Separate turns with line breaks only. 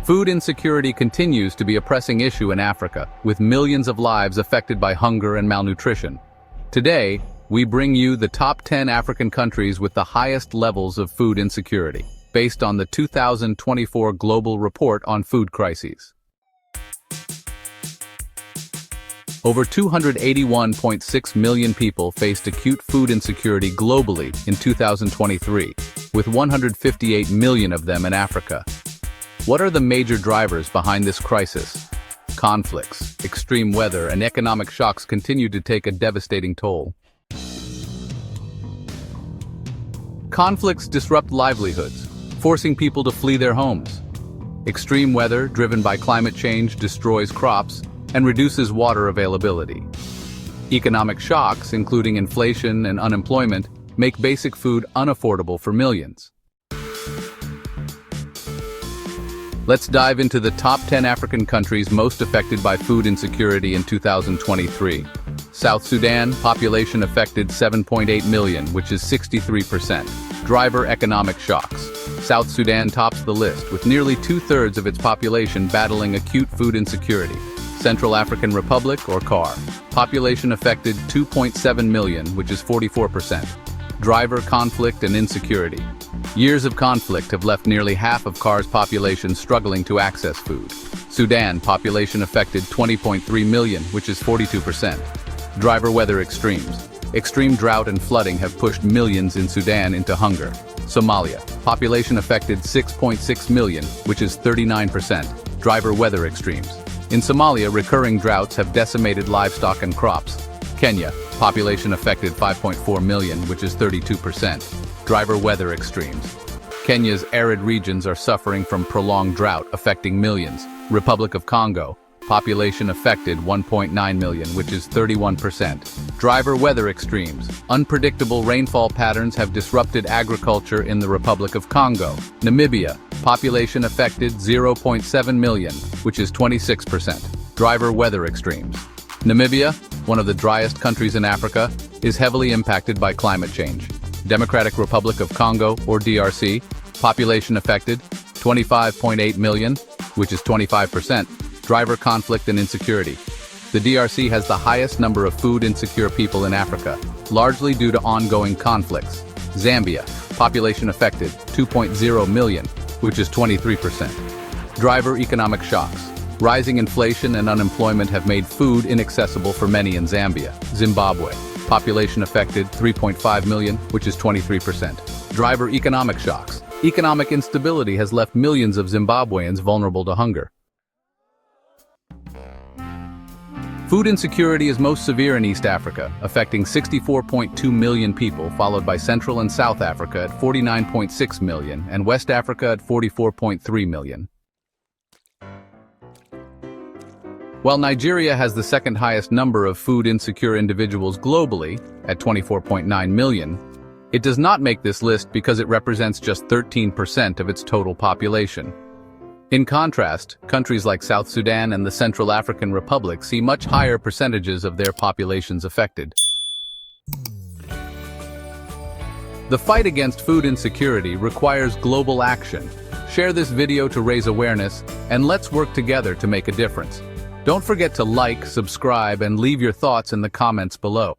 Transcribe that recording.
Food insecurity continues to be a pressing issue in Africa, with millions of lives affected by hunger and malnutrition. Today, we bring you the top 10 African countries with the highest levels of food insecurity, based on the 2024 Global Report on Food Crises. Over 281.6 million people faced acute food insecurity globally in 2023, with 158 million of them in Africa. What are the major drivers behind this crisis? Conflicts, extreme weather, and economic shocks continue to take a devastating toll. Conflicts disrupt livelihoods, forcing people to flee their homes. Extreme weather, driven by climate change, destroys crops and reduces water availability. Economic shocks, including inflation and unemployment, make basic food unaffordable for millions. Let's dive into the top 10 African countries most affected by food insecurity in 2023. South Sudan, population affected 7.8 million, which is 63%. Driver economic shocks. South Sudan tops the list, with nearly two-thirds of its population battling acute food insecurity. Central African Republic, or CAR, population affected 2.7 million, which is 44%. Driver conflict and insecurity. Years of conflict have left nearly half of CAR's population struggling to access food. Sudan, population affected 20.3 million, which is 42%. Driver weather extremes. Extreme drought and flooding have pushed millions in Sudan into hunger. Somalia, population affected 6.6 million, which is 39%. Driver weather extremes. In Somalia, recurring droughts have decimated livestock and crops. Kenya, population affected 5.4 million, which is 32%. Driver weather extremes. Kenya's arid regions are suffering from prolonged drought affecting millions. Republic of Congo, population affected 1.9 million, which is 31%. Driver weather extremes. Unpredictable rainfall patterns have disrupted agriculture in the Republic of Congo. Namibia, population affected 0.7 million, which is 26%. Driver weather extremes. Namibia, one of the driest countries in Africa, is heavily impacted by climate change. Democratic Republic of Congo, or DRC, population affected 25.8 million, which is 25%. Driver conflict and insecurity. The DRC has the highest number of food insecure people in Africa, largely due to ongoing conflicts. Zambia, population affected 2.0 million, which is 23%. Driver economic shocks. Rising inflation and unemployment have made food inaccessible for many in Zambia. Zimbabwe, population affected 3.5 million, which is 23%. Driver economic shocks. Economic instability has left millions of Zimbabweans vulnerable to hunger. Food insecurity is most severe in East Africa, affecting 64.2 million people, followed by Central and South Africa at 49.6 million, and West Africa at 44.3 million. While Nigeria has the second highest number of food insecure individuals globally, at 24.9 million, it does not make this list because it represents just 13% of its total population. In contrast, countries like South Sudan and the Central African Republic see much higher percentages of their populations affected. The fight against food insecurity requires global action. Share this video to raise awareness, and let's work together to make a difference. Don't forget to like, subscribe, and leave your thoughts in the comments below.